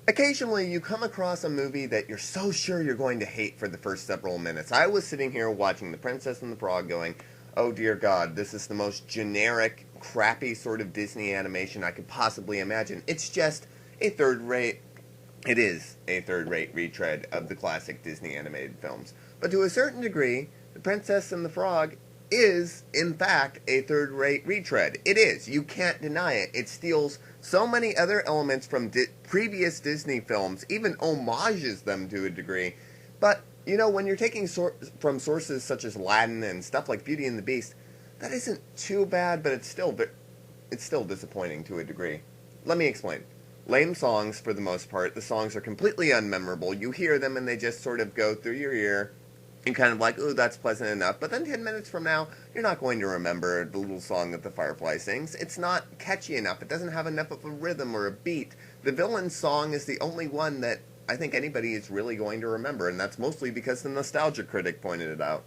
Occasionally, you come across a movie that you're so sure you're going to hate for the first several minutes. I was sitting here watching The Princess and the Frog going, oh dear God, this is the most generic, crappy sort of Disney animation I could possibly imagine. It's just a third rate. It is a third rate retread of the classic Disney animated films. But to a certain degree, The Princess and the Frog is, in fact, a third rate retread. It is. You can't deny it. It steals so many other elements from previous Disney films, even homages them to a degree. But, you know, when you're taking from sources such as Aladdin and stuff like Beauty and the Beast, that isn't too bad, but it's still disappointing to a degree. Let me explain. Lame songs for the most part. The songs are completely unmemorable. You hear them and they just sort of go through your ear and kind of like, ooh, that's pleasant enough. But then 10 minutes from now, you're not going to remember the little song that the firefly sings. It's not catchy enough. It doesn't have enough of a rhythm or a beat. The villain's song is the only one that I think anybody is really going to remember, and that's mostly because the nostalgia critic pointed it out.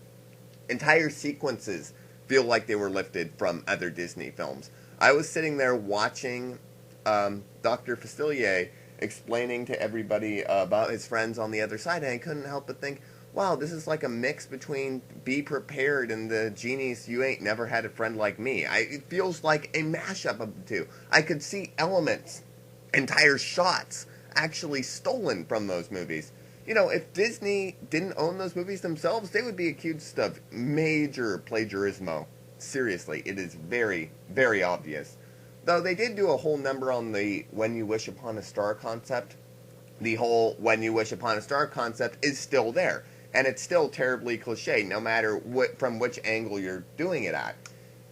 Entire sequences feel like they were lifted from other Disney films. I was sitting there watching Dr. Facilier explaining to everybody about his friends on the other side, and I couldn't help but think, wow, this is like a mix between Be Prepared and the Genie's You Ain't Never Had a Friend Like Me. It feels like a mashup of the two. I could see elements, entire shots, actually stolen from those movies. You know, if Disney didn't own those movies themselves, they would be accused of major plagiarismo. Seriously, it is very, very obvious. Though they did do a whole number on the When You Wish Upon a Star concept. The whole When You Wish Upon a Star concept is still there. And it's still terribly cliche, no matter from which angle you're doing it at.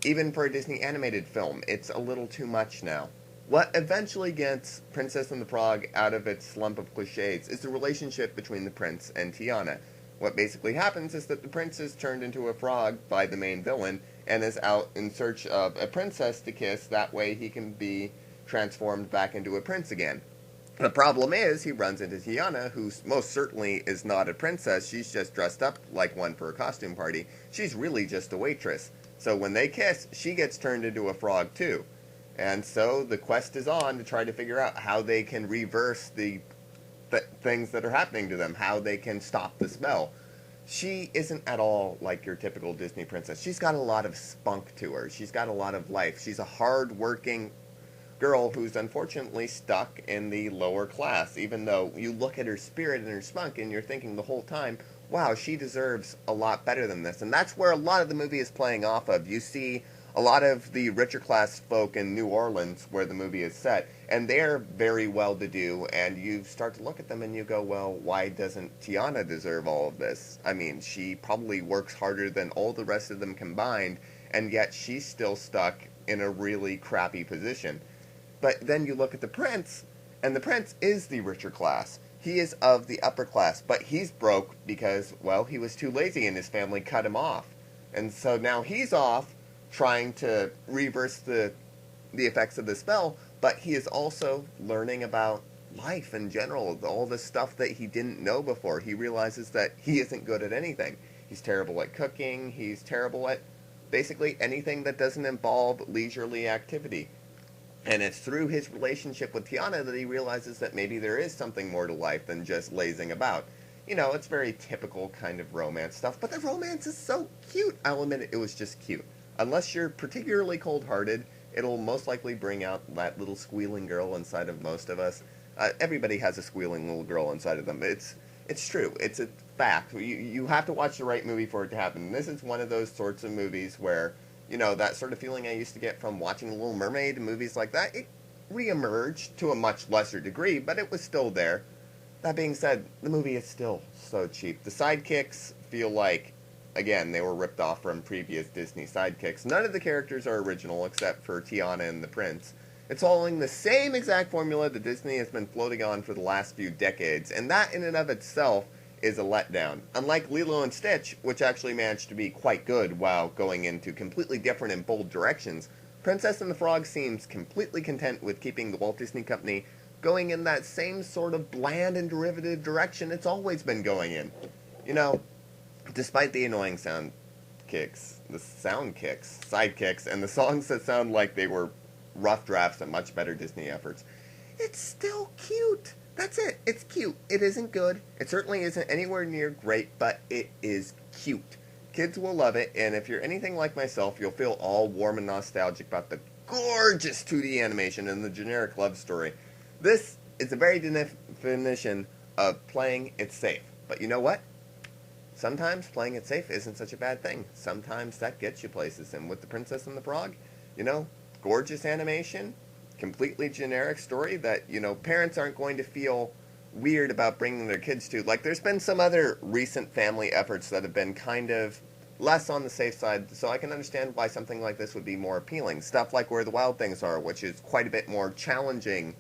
Even for a Disney animated film, it's a little too much now. What eventually gets Princess and the Frog out of its slump of cliches is the relationship between the prince and Tiana. What basically happens is that the prince is turned into a frog by the main villain and is out in search of a princess to kiss. That way he can be transformed back into a prince again. The problem is, he runs into Tiana, who most certainly is not a princess. She's just dressed up like one for a costume party. She's really just a waitress. So when they kiss, she gets turned into a frog too. And so the quest is on to try to figure out how they can reverse the things that are happening to them, how they can stop the spell. She isn't at all like your typical Disney princess. She's got a lot of spunk to her. She's got a lot of life. She's a hard-working girl who's unfortunately stuck in the lower class, even though you look at her spirit and her spunk and you're thinking the whole time, wow, she deserves a lot better than this. And that's where a lot of the movie is playing off of. You see a lot of the richer class folk in New Orleans, where the movie is set, and they're very well-to-do, and you start to look at them and you go, well, why doesn't Tiana deserve all of this? I mean, she probably works harder than all the rest of them combined, and yet she's still stuck in a really crappy position. But then you look at the prince, and the prince is the richer class. He is of the upper class, but he's broke because, well, he was too lazy and his family cut him off. And so now he's off trying to reverse the effects of the spell, but he is also learning about life in general, all the stuff that he didn't know before. He realizes that he isn't good at anything. He's terrible at cooking, he's terrible at basically anything that doesn't involve leisurely activity. And it's through his relationship with Tiana that he realizes that maybe there is something more to life than just lazing about. You know, it's very typical kind of romance stuff, but the romance is so cute. I'll admit it was just cute. Unless you're particularly cold-hearted, it'll most likely bring out that little squealing girl inside of most of us. Everybody has a squealing little girl inside of them. It's true. It's a fact. You have to watch the right movie for it to happen. And this is one of those sorts of movies where, you know, that sort of feeling I used to get from watching The Little Mermaid and movies like that, it reemerged to a much lesser degree, but it was still there. That being said, the movie is still so cheap. The sidekicks feel like, again, they were ripped off from previous Disney sidekicks. None of the characters are original except for Tiana and the Prince. It's following the same exact formula that Disney has been floating on for the last few decades, and that in and of itself is a letdown. Unlike Lilo and Stitch, which actually managed to be quite good while going into completely different and bold directions, Princess and the Frog seems completely content with keeping the Walt Disney Company going in that same sort of bland and derivative direction it's always been going in. You know, despite the annoying sidekicks, and the songs that sound like they were rough drafts of much better Disney efforts, it's still cute. That's cute. It isn't good. It certainly isn't anywhere near great, but it is cute. Kids will love it, and if you're anything like myself, you'll feel all warm and nostalgic about the gorgeous 2D animation and the generic love story. This is the very definition of playing it safe. But you know what? Sometimes playing it safe isn't such a bad thing. Sometimes that gets you places. And with The Princess and the Frog, you know, gorgeous animation, completely generic story that, you know, parents aren't going to feel weird about bringing their kids to. Like, there's been some other recent family efforts that have been kind of less on the safe side, so I can understand why something like this would be more appealing. Stuff like Where the Wild Things Are, which is quite a bit more challenging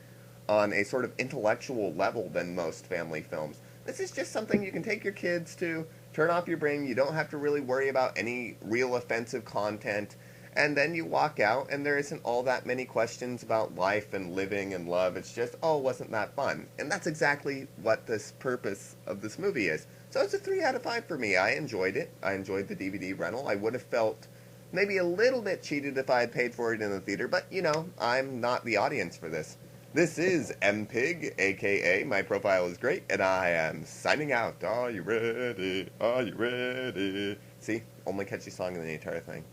on a sort of intellectual level than most family films. This is just something you can take your kids to, turn off your brain, you don't have to really worry about any real offensive content, and then you walk out and there isn't all that many questions about life and living and love. It's just, oh, wasn't that fun? And that's exactly what this purpose of this movie is. So it's a 3 out of 5 for me. I enjoyed it. I enjoyed the DVD rental. I would have felt maybe a little bit cheated if I had paid for it in the theater, but, you know, I'm not the audience for this. This is MPig, aka My Profile is Great, and I am signing out. Are you ready? Are you ready? See? Only catchy song in the entire thing.